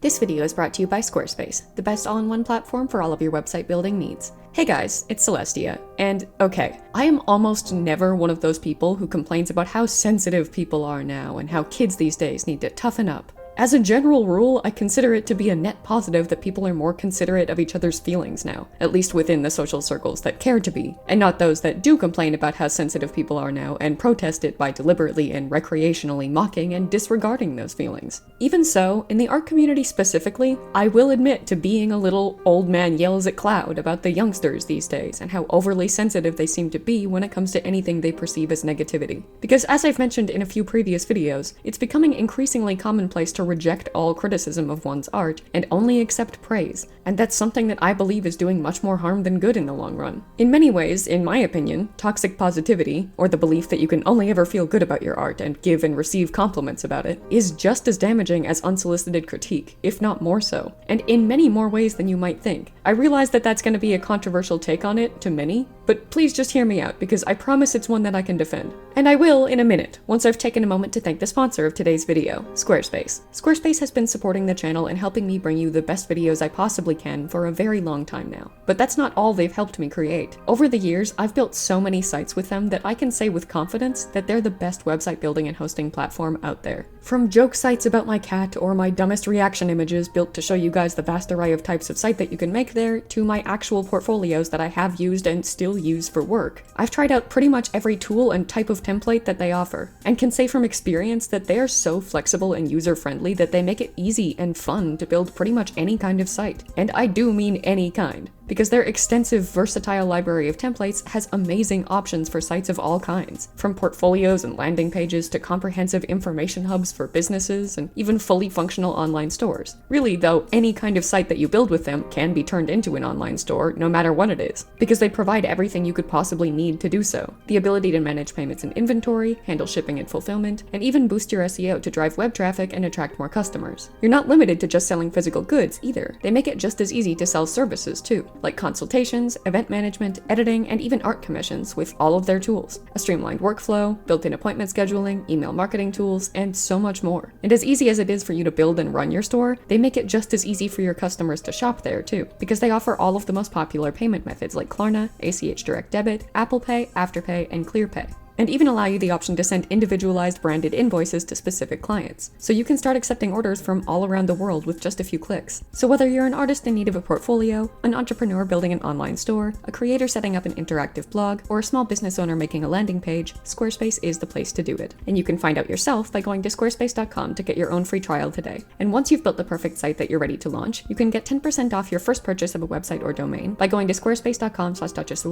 This video is brought to you by Squarespace, the best all-in-one platform for all of your website building needs. Hey guys, it's Celestia, and okay, I am almost never one of those people who complains about how sensitive people are now and how kids these days need to toughen up. As a general rule, I consider it to be a net positive that people are more considerate of each other's feelings now, at least within the social circles that care to be, and not those that do complain about how sensitive people are now and protest it by deliberately and recreationally mocking and disregarding those feelings. Even so, in the art community specifically, I will admit to being a little old man yells at cloud about the youngsters these days and how overly sensitive they seem to be when it comes to anything they perceive as negativity. Because as I've mentioned in a few previous videos, it's becoming increasingly commonplace to reject all criticism of one's art and only accept praise, and that's something that I believe is doing much more harm than good in the long run. In many ways, in my opinion, toxic positivity, or the belief that you can only ever feel good about your art and give and receive compliments about it, is just as damaging as unsolicited critique, if not more so, and in many more ways than you might think. I realize that that's going to be a controversial take on it to many, but please just hear me out because I promise it's one that I can defend. And I will in a minute, once I've taken a moment to thank the sponsor of today's video, Squarespace. Squarespace has been supporting the channel and helping me bring you the best videos I possibly can for a very long time now. But that's not all they've helped me create. Over the years, I've built so many sites with them that I can say with confidence that they're the best website building and hosting platform out there. From joke sites about my cat or my dumbest reaction images built to show you guys the vast array of types of site that you can make there, to my actual portfolios that I have used and still use for work. I've tried out pretty much every tool and type of template that they offer, and can say from experience that they are so flexible and user-friendly that they make it easy and fun to build pretty much any kind of site. And I do mean any kind, because their extensive, versatile library of templates has amazing options for sites of all kinds, from portfolios and landing pages to comprehensive information hubs for businesses and even fully functional online stores. Really, though, any kind of site that you build with them can be turned into an online store, no matter what it is, because they provide everything you could possibly need to do so. The ability to manage payments and inventory, handle shipping and fulfillment, and even boost your SEO to drive web traffic and attract more customers. You're not limited to just selling physical goods either. They make it just as easy to sell services too, like consultations, event management, editing, and even art commissions with all of their tools. A streamlined workflow, built-in appointment scheduling, email marketing tools, and so much more. And as easy as it is for you to build and run your store, they make it just as easy for your customers to shop there too, because they offer all of the most popular payment methods like Klarna, ACH Direct Debit, Apple Pay, Afterpay, and ClearPay. And even allow you the option to send individualized branded invoices to specific clients. So you can start accepting orders from all around the world with just a few clicks. So whether you're an artist in need of a portfolio, an entrepreneur building an online store, a creator setting up an interactive blog, or a small business owner making a landing page, Squarespace is the place to do it. And you can find out yourself by going to squarespace.com to get your own free trial today. And once you've built the perfect site that you're ready to launch, you can get 10% off your first purchase of a website or domain by going to squarespace.com/Duchess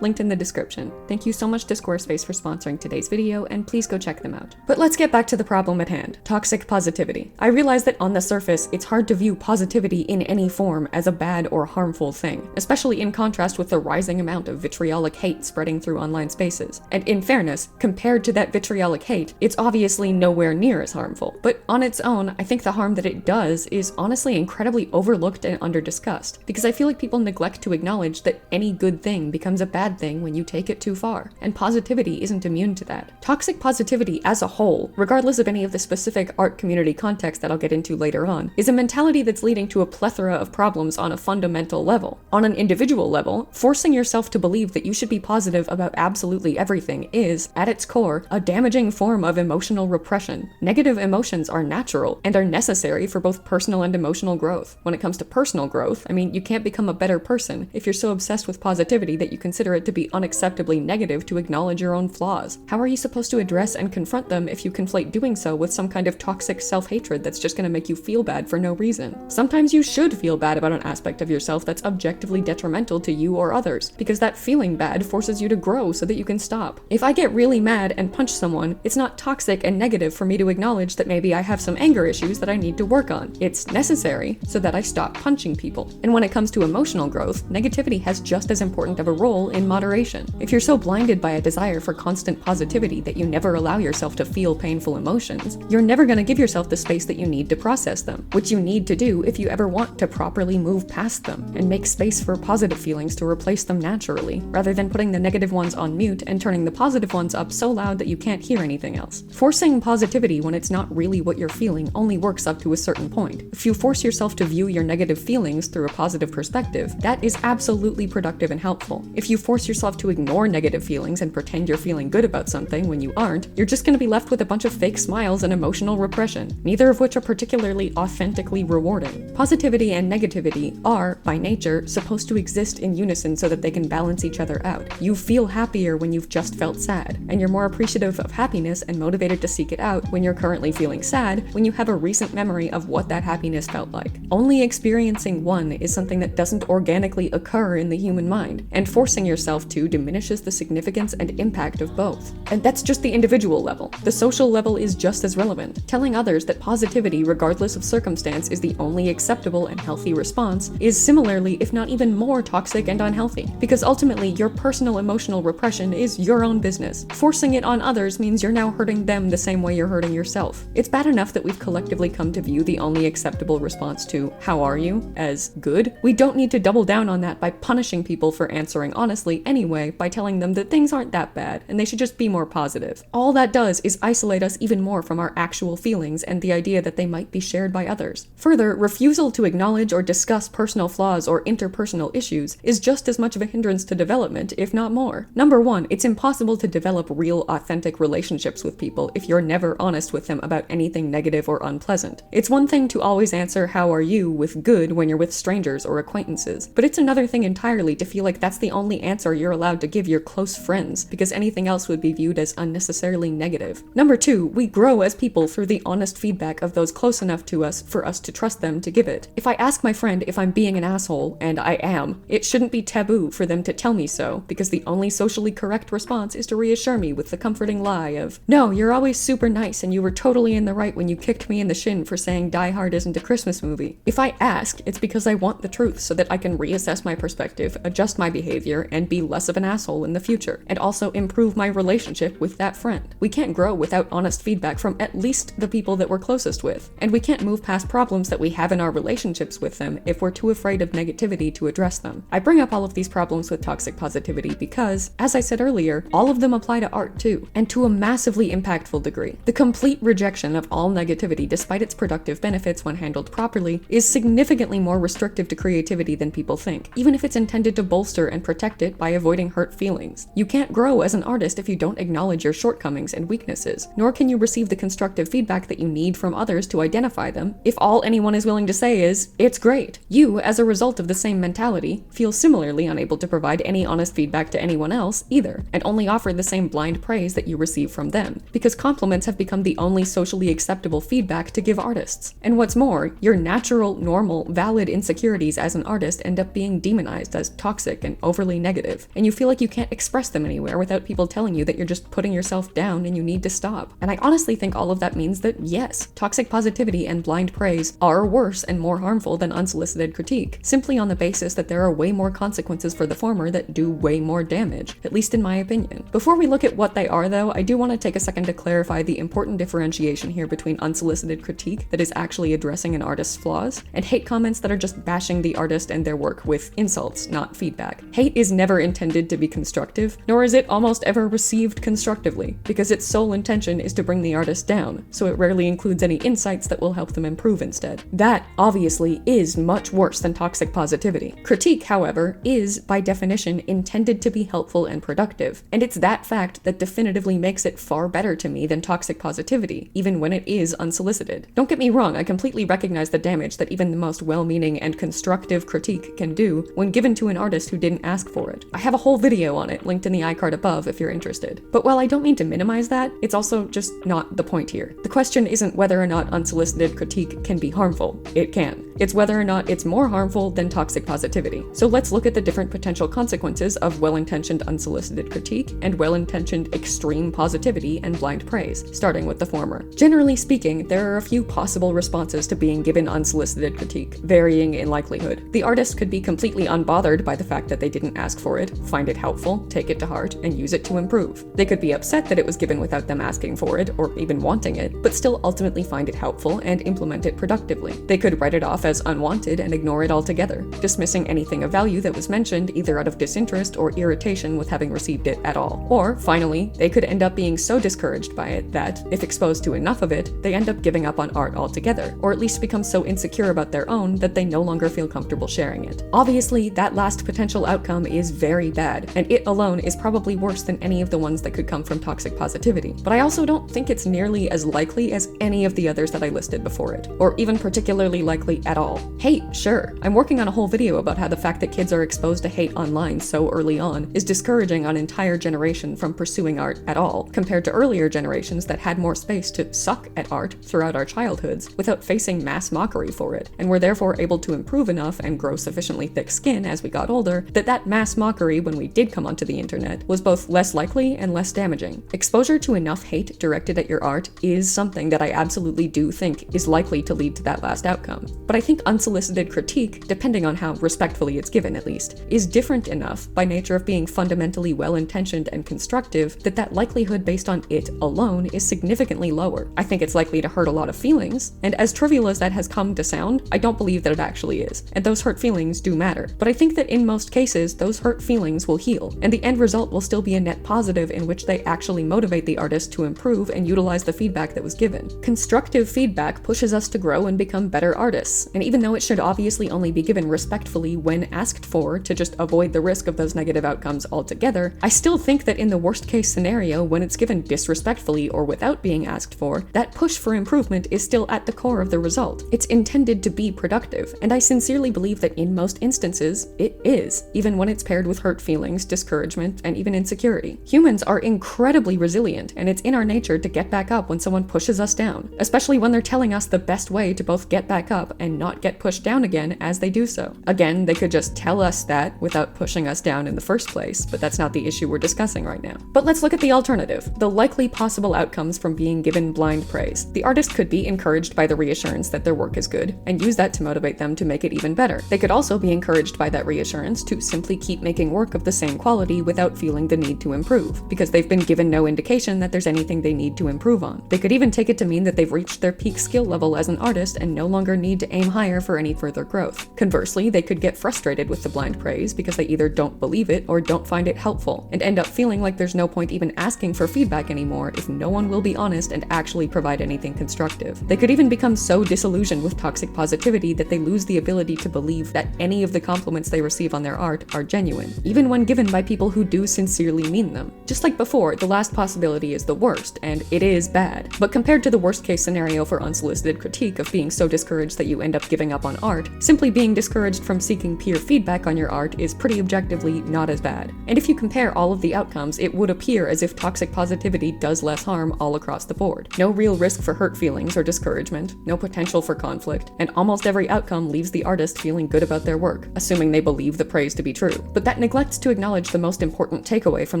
linked in the description. Thank you so much to Squarespace for sponsoring today's video, and please go check them out. But let's get back to the problem at hand, toxic positivity. I realize that on the surface, it's hard to view positivity in any form as a bad or harmful thing, especially in contrast with the rising amount of vitriolic hate spreading through online spaces. And in fairness, compared to that vitriolic hate, it's obviously nowhere near as harmful. But on its own, I think the harm that it does is honestly incredibly overlooked and under-discussed, because I feel like people neglect to acknowledge that any good thing becomes a bad thing when you take it too far, and positivity isn't immune to that. Toxic positivity as a whole, regardless of any of the specific art community context that I'll get into later on, is a mentality that's leading to a plethora of problems on a fundamental level. On an individual level, forcing yourself to believe that you should be positive about absolutely everything is, at its core, a damaging form of emotional repression. Negative emotions are natural and are necessary for both personal and emotional growth. When it comes to personal growth, I mean, you can't become a better person if you're so obsessed with positivity that you consider it to be unacceptably negative to acknowledge your own flaws. How are you supposed to address and confront them if you conflate doing so with some kind of toxic self-hatred that's just gonna make you feel bad for no reason? Sometimes you should feel bad about an aspect of yourself that's objectively detrimental to you or others, because that feeling bad forces you to grow so that you can stop. If I get really mad and punch someone, it's not toxic and negative for me to acknowledge that maybe I have some anger issues that I need to work on. It's necessary so that I stop punching people. And when it comes to emotional growth, negativity has just as important of a role in moderation. If you're so blinded by a desire for constant constant positivity that you never allow yourself to feel painful emotions, you're never going to give yourself the space that you need to process them, which you need to do if you ever want to properly move past them and make space for positive feelings to replace them naturally, rather than putting the negative ones on mute and turning the positive ones up so loud that you can't hear anything else. Forcing positivity when it's not really what you're feeling only works up to a certain point. If you force yourself to view your negative feelings through a positive perspective, that is absolutely productive and helpful. If you force yourself to ignore negative feelings and pretend you're feeling good about something when you aren't, you're just going to be left with a bunch of fake smiles and emotional repression, neither of which are particularly authentically rewarding. Positivity and negativity are, by nature, supposed to exist in unison so that they can balance each other out. You feel happier when you've just felt sad, and you're more appreciative of happiness and motivated to seek it out when you're currently feeling sad when you have a recent memory of what that happiness felt like. Only experiencing one is something that doesn't organically occur in the human mind, and forcing yourself to diminishes the significance and impact of both. And that's just the individual level. The social level is just as relevant. Telling others that positivity, regardless of circumstance, is the only acceptable and healthy response is similarly, if not even more, toxic and unhealthy, because ultimately your personal emotional repression is your own business. Forcing it on others means you're now hurting them the same way you're hurting yourself. It's bad enough that we've collectively come to view the only acceptable response to "how are you?" as good. We don't need to double down on that by punishing people for answering honestly anyway by telling them that things aren't that bad and they should just be more positive. All that does is isolate us even more from our actual feelings and the idea that they might be shared by others. Further, refusal to acknowledge or discuss personal flaws or interpersonal issues is just as much of a hindrance to development, if not more. Number one, it's impossible to develop real, authentic relationships with people if you're never honest with them about anything negative or unpleasant. It's one thing to always answer "how are you?" with good when you're with strangers or acquaintances, but it's another thing entirely to feel like that's the only answer you're allowed to give your close friends, because anything else would be viewed as unnecessarily negative. Number two, we grow as people through the honest feedback of those close enough to us for us to trust them to give it. If I ask my friend if I'm being an asshole, and I am, it shouldn't be taboo for them to tell me so, because the only socially correct response is to reassure me with the comforting lie of, "No, you're always super nice and you were totally in the right when you kicked me in the shin for saying Die Hard isn't a Christmas movie." If I ask, it's because I want the truth so that I can reassess my perspective, adjust my behavior, and be less of an asshole in the future, and also improve my relationship with that friend. We can't grow without honest feedback from at least the people that we're closest with, and we can't move past problems that we have in our relationships with them if we're too afraid of negativity to address them. I bring up all of these problems with toxic positivity because, as I said earlier, all of them apply to art too, and to a massively impactful degree. The complete rejection of all negativity, despite its productive benefits when handled properly, is significantly more restrictive to creativity than people think, even if it's intended to bolster and protect it by avoiding hurt feelings. You can't grow as an artist if you don't acknowledge your shortcomings and weaknesses, nor can you receive the constructive feedback that you need from others to identify them if all anyone is willing to say is, "It's great." You, as a result of the same mentality, feel similarly unable to provide any honest feedback to anyone else either, and only offer the same blind praise that you receive from them, because compliments have become the only socially acceptable feedback to give artists. And what's more, your natural, normal, valid insecurities as an artist end up being demonized as toxic and overly negative, and you feel like you can't express them anywhere without people telling you that you're just putting yourself down and you need to stop. And I honestly think all of that means that yes, toxic positivity and blind praise are worse and more harmful than unsolicited critique, simply on the basis that there are way more consequences for the former that do way more damage, at least in my opinion. Before we look at what they are though, I do want to take a second to clarify the important differentiation here between unsolicited critique that is actually addressing an artist's flaws, and hate comments that are just bashing the artist and their work with insults, not feedback. Hate is never intended to be constructive, nor is it almost ever received constructively, because its sole intention is to bring the artist down, so it rarely includes any insights that will help them improve instead. That, obviously, is much worse than toxic positivity. Critique, however, is, by definition, intended to be helpful and productive, and it's that fact that definitively makes it far better to me than toxic positivity, even when it is unsolicited. Don't get me wrong, I completely recognize the damage that even the most well-meaning and constructive critique can do when given to an artist who didn't ask for it. I have a whole video on it, linked in the iCard above if you're interested. But while I don't mean to minimize that, it's also just not the point here. The question isn't whether or not unsolicited critique can be harmful. It can. It's whether or not it's more harmful than toxic positivity. So let's look at the different potential consequences of well-intentioned unsolicited critique and well-intentioned extreme positivity and blind praise, starting with the former. Generally speaking, there are a few possible responses to being given unsolicited critique, varying in likelihood. The artist could be completely unbothered by the fact that they didn't ask for it, find it helpful, take it to heart, and use it to to improve. They could be upset that it was given without them asking for it, or even wanting it, but still ultimately find it helpful and implement it productively. They could write it off as unwanted and ignore it altogether, dismissing anything of value that was mentioned either out of disinterest or irritation with having received it at all. Or, finally, they could end up being so discouraged by it that, if exposed to enough of it, they end up giving up on art altogether, or at least become so insecure about their own that they no longer feel comfortable sharing it. Obviously, that last potential outcome is very bad, and it alone is probably worse than any of the ones that could come from toxic positivity. But I also don't think it's nearly as likely as any of the others that I listed before it, or even particularly likely at all. Hate, sure. I'm working on a whole video about how the fact that kids are exposed to hate online so early on is discouraging an entire generation from pursuing art at all, compared to earlier generations that had more space to suck at art throughout our childhoods without facing mass mockery for it, and were therefore able to improve enough and grow sufficiently thick skin as we got older that mass mockery when we did come onto the internet was both less likely and less damaging. Exposure to enough hate directed at your art is something that I absolutely do think is likely to lead to that last outcome. But I think unsolicited critique, depending on how respectfully it's given at least, is different enough by nature of being fundamentally well-intentioned and constructive that likelihood based on it alone is significantly lower. I think it's likely to hurt a lot of feelings, and as trivial as that has come to sound, I don't believe that it actually is, and those hurt feelings do matter. But I think that in most cases, those hurt feelings will heal, and the end result will still be a net positive in which they actually motivate the artist to improve and utilize the feedback that was given. Constructive feedback pushes us to grow and become better artists, and even though it should obviously only be given respectfully when asked for to just avoid the risk of those negative outcomes altogether, I still think that in the worst case scenario, when it's given disrespectfully or without being asked for, that push for improvement is still at the core of the result. It's intended to be productive, and I sincerely believe that in most instances, it is, even when it's paired with hurt feelings, discouragement, and even insecurity. Humans are incredibly resilient, and it's in our nature to get back up when someone pushes us down, especially when they're telling us the best way to both get back up and not get pushed down again as they do so. Again, they could just tell us that without pushing us down in the first place, but that's not the issue we're discussing right now. But let's look at the alternative, the likely possible outcomes from being given blind praise. The artist could be encouraged by the reassurance that their work is good, and use that to motivate them to make it even better. They could also be encouraged by that reassurance to simply keep making work of the same quality without feeling the need to improve, because they've been given no indication that there's anything they need to improve on. They could even take it to mean that they've reached their peak skill level as an artist and no longer need to aim higher for any further growth. Conversely, they could get frustrated with the blind praise because they either don't believe it or don't find it helpful, and end up feeling like there's no point even asking for feedback anymore if no one will be honest and actually provide anything constructive. They could even become so disillusioned with toxic positivity that they lose the ability to believe that any of the compliments they receive on their art are genuine, even when given by people who do sincerely mean them. Just like before, the last possibility is the worst, and it is bad. But compared to the worst case scenario for unsolicited critique of being so discouraged that you end up giving up on art, simply being discouraged from seeking peer feedback on your art is pretty objectively not as bad. And if you compare all of the outcomes, it would appear as if toxic positivity does less harm all across the board. No real risk for hurt feelings or discouragement, no potential for conflict, and almost every outcome leaves the artist feeling good about their work, assuming they believe the praise to be true. But that neglects to acknowledge the most important takeaway from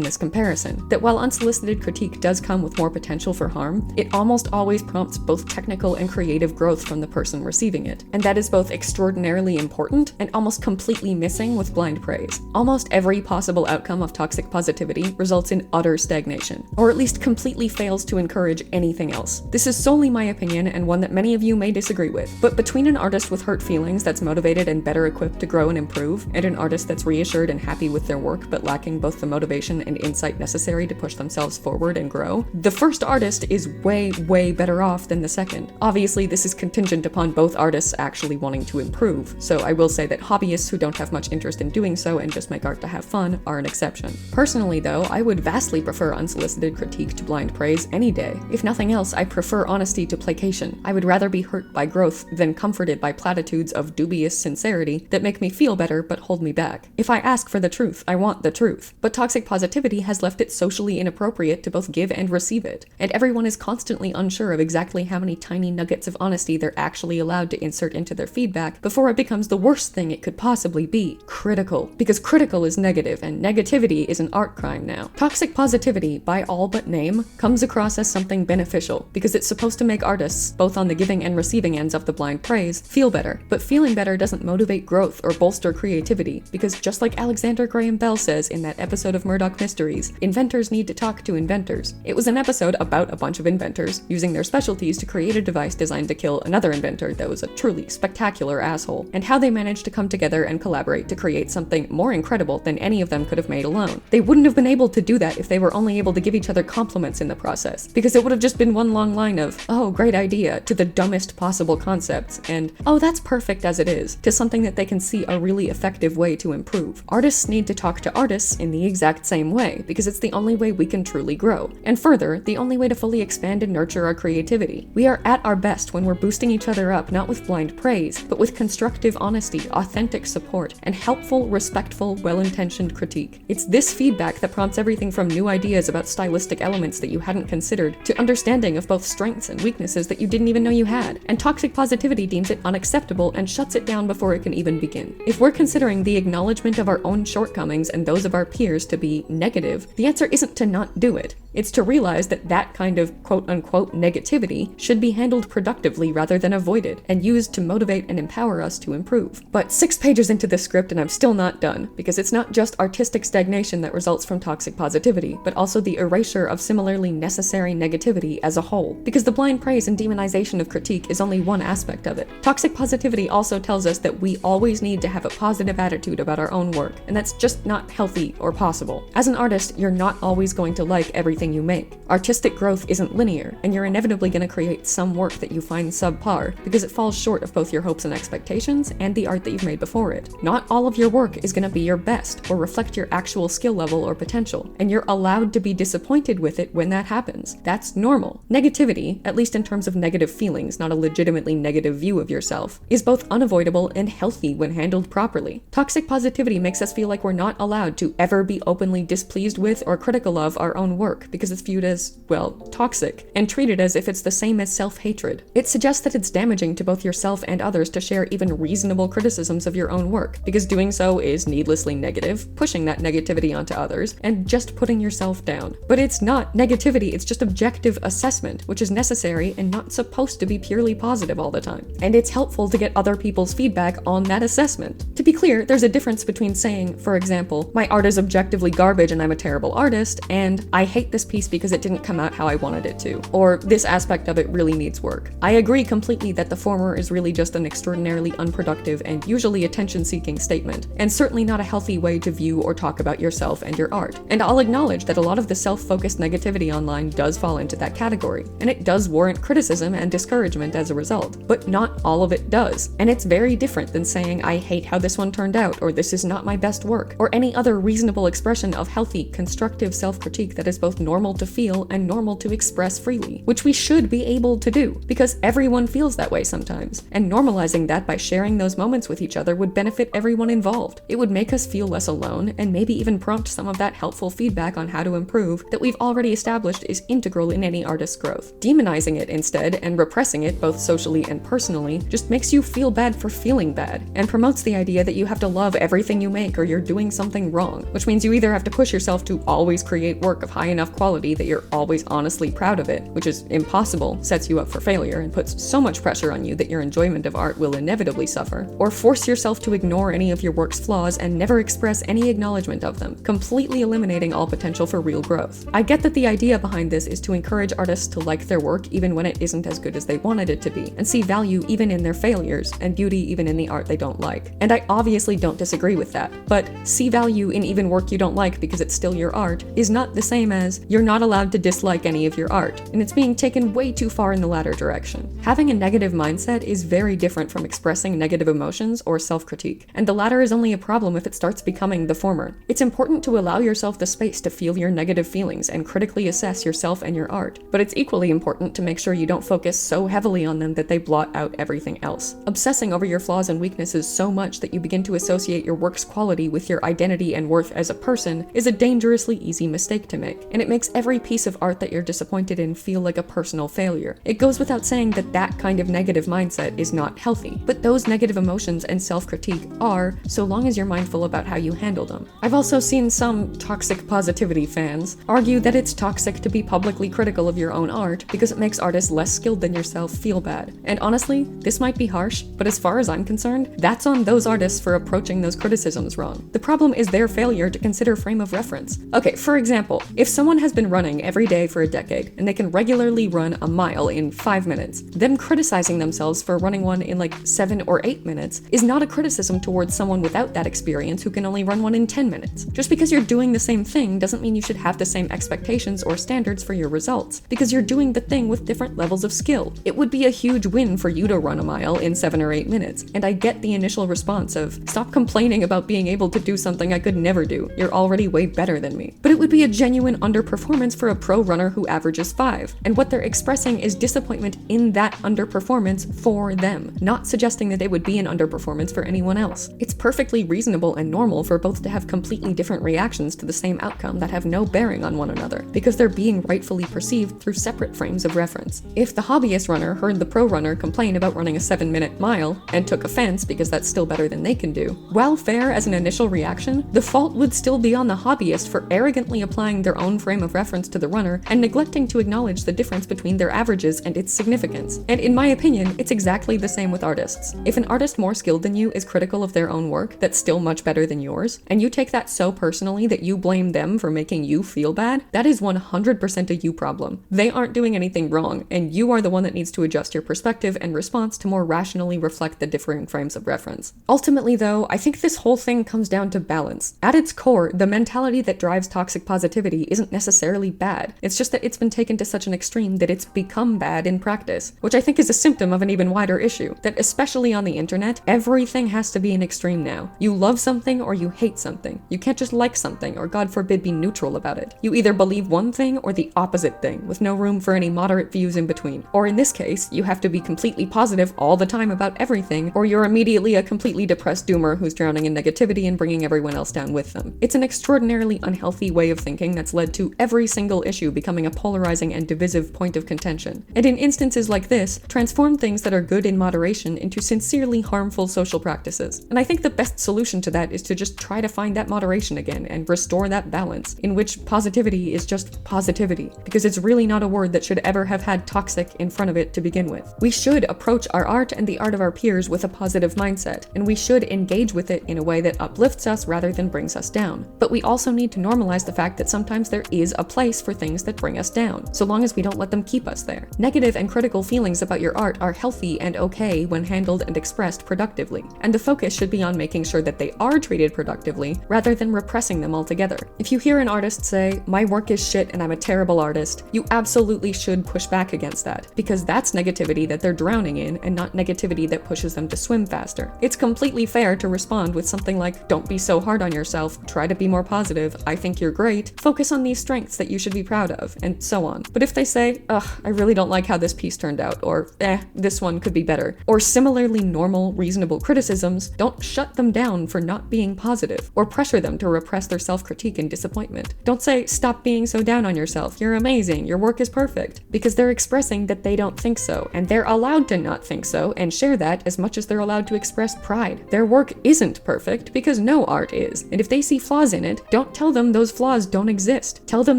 this comparison, that while unsolicited critique does come with more potential for harm, it almost always prompts both technical and creative growth from the person receiving it. And that is both extraordinarily important and almost completely missing with blind praise. Almost every possible outcome of toxic positivity results in utter stagnation, or at least completely fails to encourage anything else. This is solely my opinion and one that many of you may disagree with, but between an artist with hurt feelings that's motivated and better equipped to grow and improve, and an artist that's reassured and happy with their work but lacking both the motivation and insight necessary to push themselves forward and grow, the first artist is way better off than the second. Obviously, this is contingent upon both artists actually wanting to improve, so I will say that hobbyists who don't have much interest in doing so and just make art to have fun are an exception. Personally though, I would vastly prefer unsolicited critique to blind praise any day. If nothing else, I prefer honesty to placation. I would rather be hurt by growth than comforted by platitudes of dubious sincerity that make me feel better but hold me back. If I ask for the truth, I want the truth. But toxic positivity has left it socially inappropriate to both give and receive it, and everyone is constantly unsure of exactly how many tiny nuggets of honesty they're actually allowed to insert into their feedback before it becomes the worst thing it could possibly be: critical. Because critical is negative, and negativity is an art crime now. Toxic positivity, by all but name, comes across as something beneficial, because it's supposed to make artists, both on the giving and receiving ends of the blind praise, feel better. But feeling better doesn't motivate growth or bolster creativity, because just like Alexander Graham Bell says in that episode of Murdoch Mysteries, series, Inventors Need to Talk to Inventors. It was an episode about a bunch of inventors using their specialties to create a device designed to kill another inventor that was a truly spectacular asshole, and how they managed to come together and collaborate to create something more incredible than any of them could have made alone. They wouldn't have been able to do that if they were only able to give each other compliments in the process, because it would have just been one long line of, oh, great idea, to the dumbest possible concepts, and, oh, that's perfect as it is, to something that they can see a really effective way to improve. Artists need to talk to artists in the exact same way, because it's the only way we can truly grow. And further, the only way to fully expand and nurture our creativity. We are at our best when we're boosting each other up not with blind praise, but with constructive honesty, authentic support, and helpful, respectful, well-intentioned critique. It's this feedback that prompts everything from new ideas about stylistic elements that you hadn't considered, to understanding of both strengths and weaknesses that you didn't even know you had. And toxic positivity deems it unacceptable and shuts it down before it can even begin. If we're considering the acknowledgement of our own shortcomings and those of our peers to be negative, the answer isn't to not do it. It's to realize that that kind of quote-unquote negativity should be handled productively rather than avoided, and used to motivate and empower us to improve. But 6 pages into this script and I'm still not done, because it's not just artistic stagnation that results from toxic positivity, but also the erasure of similarly necessary negativity as a whole. Because the blind praise and demonization of critique is only one aspect of it. Toxic positivity also tells us that we always need to have a positive attitude about our own work, and that's just not healthy or possible. As an artist, you're not always going to like everything you make. Artistic growth isn't linear, and you're inevitably going to create some work that you find subpar because it falls short of both your hopes and expectations and the art that you've made before it. Not all of your work is going to be your best or reflect your actual skill level or potential, and you're allowed to be disappointed with it when that happens. That's normal. Negativity, at least in terms of negative feelings, not a legitimately negative view of yourself, is both unavoidable and healthy when handled properly. Toxic positivity makes us feel like we're not allowed to ever be openly displeased with or critical of our own work because it's viewed as, well, toxic, and treated as if it's the same as self-hatred. It suggests that it's damaging to both yourself and others to share even reasonable criticisms of your own work, because doing so is needlessly negative, pushing that negativity onto others, and just putting yourself down. But it's not negativity, it's just objective assessment, which is necessary and not supposed to be purely positive all the time. And it's helpful to get other people's feedback on that assessment. To be clear, there's a difference between saying, for example, my art is objectively garbage and I'm a terrible artist, and I hate this piece because it didn't come out how I wanted it to, or this aspect of it really needs work. I agree completely that the former is really just an extraordinarily unproductive and usually attention-seeking statement, and certainly not a healthy way to view or talk about yourself and your art. And I'll acknowledge that a lot of the self-focused negativity online does fall into that category, and it does warrant criticism and discouragement as a result, but not all of it does. And it's very different than saying, I hate how this one turned out, or this is not my best work, or any other reasonable expression of healthy, constructive self-critique that is both normal to feel and normal to express freely, which we should be able to do, because everyone feels that way sometimes, and normalizing that by sharing those moments with each other would benefit everyone involved. It would make us feel less alone, and maybe even prompt some of that helpful feedback on how to improve that we've already established is integral in any artist's growth. Demonizing it instead, and repressing it both socially and personally, just makes you feel bad for feeling bad, and promotes the idea that you have to love everything you make or you're doing something wrong, which means you either have to push yourself to always create work of high enough quality that you're always honestly proud of it, which is impossible, sets you up for failure, and puts so much pressure on you that your enjoyment of art will inevitably suffer, or force yourself to ignore any of your work's flaws and never express any acknowledgement of them, completely eliminating all potential for real growth. I get that the idea behind this is to encourage artists to like their work even when it isn't as good as they wanted it to be, and see value even in their failures, and beauty even in the art they don't like. And I obviously don't disagree with that, but see value in even work you don't like because it's still your art is not the same as you're not allowed to dislike any of your art, and it's being taken way too far in the latter direction. Having a negative mindset is very different from expressing negative emotions or self-critique, and the latter is only a problem if it starts becoming the former. It's important to allow yourself the space to feel your negative feelings and critically assess yourself and your art, but it's equally important to make sure you don't focus so heavily on them that they blot out everything else. Obsessing over your flaws and weaknesses so much that you begin to associate your work's quality with your identity and worth as a person is a dangerously easy mistake to make, and it makes every piece of art that you're disappointed in feel like a personal failure. It goes without saying that that kind of negative mindset is not healthy, but those negative emotions and self-critique are, so long as you're mindful about how you handle them. I've also seen some toxic positivity fans argue that it's toxic to be publicly critical of your own art because it makes artists less skilled than yourself feel bad. And honestly, this might be harsh, but as far as I'm concerned, that's on those artists for approaching those criticisms wrong. The problem is their failure to consider frame of reference reference. Okay, for example, if someone has been running every day for a decade and they can regularly run a mile in 5 minutes, them criticizing themselves for running one in like 7 or 8 minutes is not a criticism towards someone without that experience who can only run one in 10 minutes. Just because you're doing the same thing doesn't mean you should have the same expectations or standards for your results, because you're doing the thing with different levels of skill. It would be a huge win for you to run a mile in 7 or 8 minutes, and I get the initial response of, stop complaining about being able to do something I could never do, you're already way better than me. But it would be a genuine underperformance for a pro runner who averages 5, and what they're expressing is disappointment in that underperformance for them, not suggesting that it would be an underperformance for anyone else. It's perfectly reasonable and normal for both to have completely different reactions to the same outcome that have no bearing on one another, because they're being rightfully perceived through separate frames of reference. If the hobbyist runner heard the pro runner complain about running a 7-minute mile and took offense because that's still better than they can do, while fair as an initial reaction, the fault would still be on the hobbyist for arrogantly applying their own frame of reference to the runner and neglecting to acknowledge the difference between their averages and its significance. And in my opinion, it's exactly the same with artists. If an artist more skilled than you is critical of their own work that's still much better than yours, and you take that so personally that you blame them for making you feel bad, that is 100% a you problem. They aren't doing anything wrong, and you are the one that needs to adjust your perspective and response to more rationally reflect the differing frames of reference. Ultimately though, I think this whole thing comes down to balance. At its core, the mentality that drives toxic positivity isn't necessarily bad. It's just that it's been taken to such an extreme that it's become bad in practice, which I think is a symptom of an even wider issue, that especially on the internet, everything has to be an extreme now. You love something or you hate something. You can't just like something or, God forbid, be neutral about it. You either believe one thing or the opposite thing, with no room for any moderate views in between. Or in this case, you have to be completely positive all the time about everything, or you're immediately a completely depressed doomer who's drowning in negativity and bringing everyone else down with them. It's an extraordinarily unhealthy way of thinking that's led to every single issue becoming a polarizing and divisive point of contention. And in instances like this, transform things that are good in moderation into sincerely harmful social practices. And I think the best solution to that is to just try to find that moderation again and restore that balance, in which positivity is just positivity, because it's really not a word that should ever have had toxic in front of it to begin with. We should approach our art and the art of our peers with a positive mindset, and we should engage with it in a way that uplifts us rather than brings us down. But we also need to normalize the fact that sometimes there is a place for things that bring us down, so long as we don't let them keep us there. Negative and critical feelings about your art are healthy and okay when handled and expressed productively, and the focus should be on making sure that they are treated productively rather than repressing them altogether. If you hear an artist say, "My work is shit and I'm a terrible artist," you absolutely should push back against that, because that's negativity that they're drowning in and not negativity that pushes them to swim faster. It's completely fair to respond with something like, "Don't be so hard on yourself, try to be more positive, I think you're great, focus on these strengths that you should be proud of," and so on. But if they say, "Ugh, I really don't like how this piece turned out," or "this one could be better," or similarly normal, reasonable criticisms, don't shut them down for not being positive, or pressure them to repress their self-critique and disappointment. Don't say, "Stop being so down on yourself, you're amazing, your work is perfect," because they're expressing that they don't think so, and they're allowed to not think so and share that as much as they're allowed to express pride. Their work isn't perfect because no art is, and if they see flaws in it, don't tell them those flaws don't exist. Tell them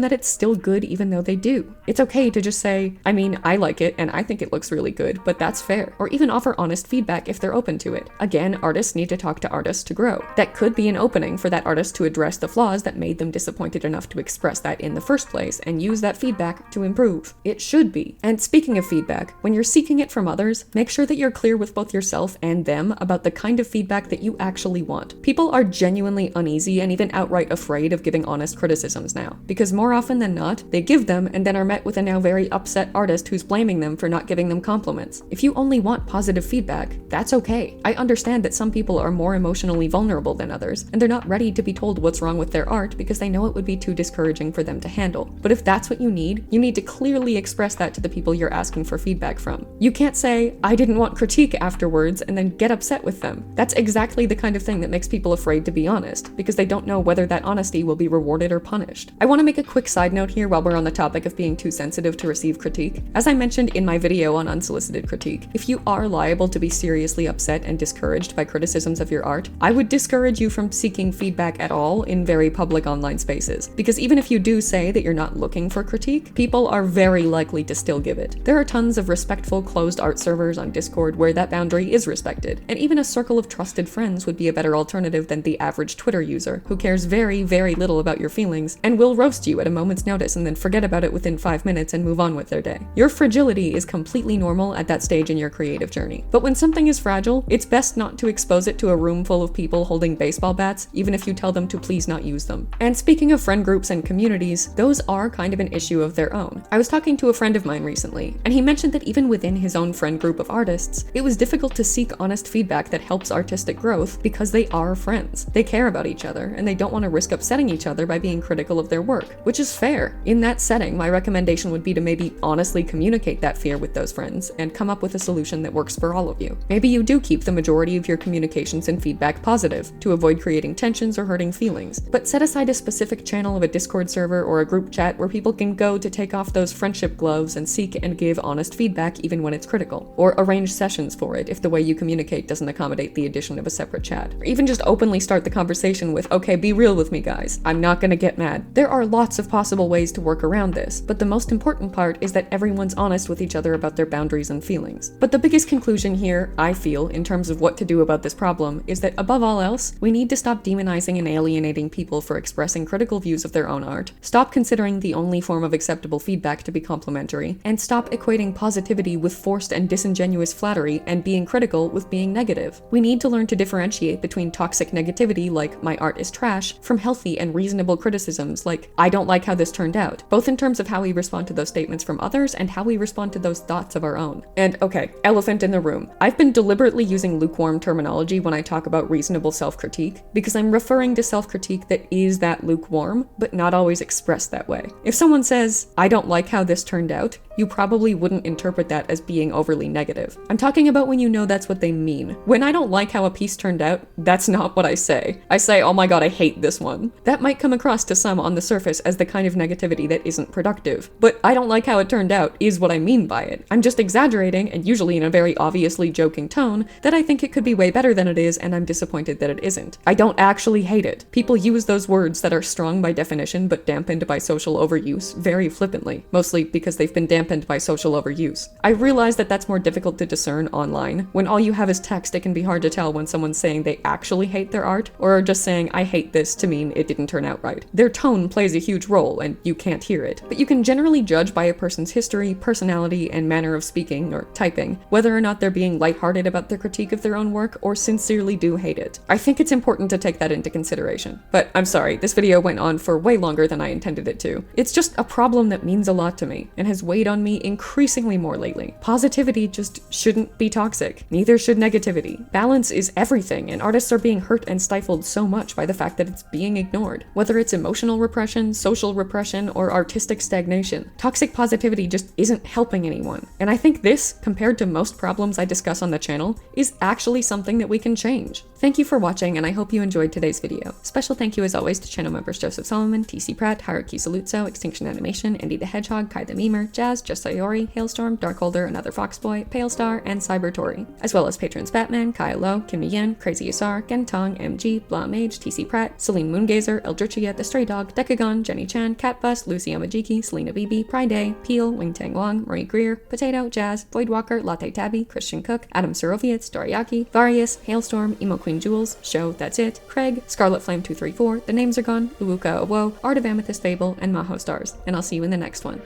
that it's still good even though they do. It's okay to just say, "I mean, I like it and I think it looks really good, but that's fair," or even offer honest feedback if they're open to it. Again, artists need to talk to artists to grow. That could be an opening for that artist to address the flaws that made them disappointed enough to express that in the first place and use that feedback to improve. It should be. And speaking of feedback, when you're seeking it from others, make sure that you're clear with both yourself and them about the kind of feedback that you actually want. People are genuinely uneasy and even outright afraid of giving honest criticisms now, because more often than not, they give them and then are met with a now very upset artist who's blaming them for not giving them compliments. If you only want positive feedback, that's okay. I understand that some people are more emotionally vulnerable than others, and they're not ready to be told what's wrong with their art because they know it would be too discouraging for them to handle. But if that's what you need to clearly express that to the people you're asking for feedback from. You can't say, "I didn't want critique" afterwards and then get upset with them. That's exactly the kind of thing that makes people afraid to be honest, because they don't know whether that honesty will be rewarded or punished. I want to make a quick side note here while we're on the topic of being too sensitive to receive critique. As I mentioned in my video on unsolicited critique, if you are liable to be seriously upset and discouraged by criticisms of your art, I would discourage you from seeking feedback at all in very public online spaces, because even if you do say that you're not looking for critique, people are very likely to still give it. There are tons of respectful closed art servers on Discord where that boundary is respected, and even a circle of trusted friends would be a better alternative than the average Twitter user, who cares very very little about your feelings and will roast you at a moment's notice and then forget about it within 5 minutes and move on with their day. Your fragility is completely normal at that stage in your creative journey. But when something is fragile, it's best not to expose it to a room full of people holding baseball bats, even if you tell them to please not use them. And speaking of friend groups and communities, those are kind of an issue of their own. I was talking to a friend of mine recently, and he mentioned that even within his own friend group of artists, it was difficult to seek honest feedback that helps artistic growth because they are friends. They care about each other, and they don't want to risk upsetting each other by being critical of their work, which is fair. In that setting, my recommendation would be to maybe honestly communicate that fear with those friends and come up with a solution that works for all of you. Maybe you do keep the majority of your communications and feedback positive to avoid creating tensions or hurting feelings, but set aside a specific channel of a Discord server or a group chat where people can go to take off those friendship gloves and seek and give honest feedback even when it's critical, or arrange sessions for it if the way you communicate doesn't accommodate the addition of a separate chat, or even just openly start the conversation with, okay, be real with me guys, I'm not gonna get mad. There are lots of possible ways to work around this, but the most important part is that everyone's honest with each other about their boundaries and feelings. But the biggest conclusion here, I feel, in terms of what to do about this problem, is that above all else, we need to stop demonizing and alienating people for expressing critical views of their own art, stop considering the only form of acceptable feedback to be complimentary, and stop equating positivity with forced and disingenuous flattery and being critical with being negative. We need to learn to differentiate between toxic negativity like my art is trash from healthy and reasonable criticisms like I don't like how this turned out, both in terms of how we respond to those statements from others and how we respond to those thoughts of our own. And okay, elephant in the room. I've been deliberately using lukewarm terminology when I talk about reasonable self-critique because I'm referring to self-critique that is that lukewarm, but not always expressed that way. If someone says, I don't like how this turned out, you probably wouldn't interpret that as being overly negative. I'm talking about when you know that's what they mean. When I don't like how a piece turned out, that's not what I say. I say, oh my god, I hate this one. That might come across to some on the surface as the kind of negativity that isn't productive, but I don't like how it turned out is what I mean by it. I'm just exaggerating, and usually in a very obviously joking tone, that I think it could be way better than it is and I'm disappointed that it isn't. I don't actually hate it. People use those words that are strong by definition but dampened by social overuse very flippantly, mostly because they've been dampened by social overuse. I realize that that's more difficult to discern online. When all you have is text, it can be hard to tell when someone's saying they actually hate their art or are just saying I hate this to mean it didn't turn out right. Their tone plays a huge role and you can't hear it, but you can generally judge by a person's history, personality, and manner of speaking or typing whether or not they're being lighthearted about their critique of their own work or sincerely do hate it. I think it's important to take that into consideration. But I'm sorry, this video went on for way longer than I intended it to. It's just a problem that means a lot to me and has weighed on me increasingly more lately. Positivity just shouldn't be toxic. Neither should negativity. Balance is everything, and artists are being hurt and stifled so much by the fact that it's being ignored. Whether it's emotional repression, social repression, or artistic stagnation, toxic positivity just isn't helping anyone. And I think this, compared to most problems I discuss on the channel, is actually something that we can change. Thank you for watching, and I hope you enjoyed today's video. Special thank you as always to channel members Joseph Solomon, TC Pratt, Haruki Saluzzo, Extinction Animation, Andy the Hedgehog, Kai the Memer, Jazz, Just Sayori, Hailstorm, Darkholder, Another Foxboy, Pale Star, and Cyber Tori, as well as patrons Batman, Kai Lo, Kim Yen, Crazy Asar, Gentong, MG, Blah Mage, TC Pratt, Celine Moongazer, Eldritchia, The Stray Dog, Decagon, Jenny Chan, Catbus, Lucy Yamajiki, Selena Bibi, Pride Day, Peel, Wingtang Wong, Marie Greer, Potato, Jazz, Voidwalker, Latte Tabby, Christian Cook, Adam Surovietz, Doriaki, Varius, Hailstorm, Emo Queen Jules, Show, That's It, Craig, Scarlet Flame 234, The Names Are Gone, Luuka Awo, Art of Amethyst Fable, and Maho Stars. And I'll see you in the next one.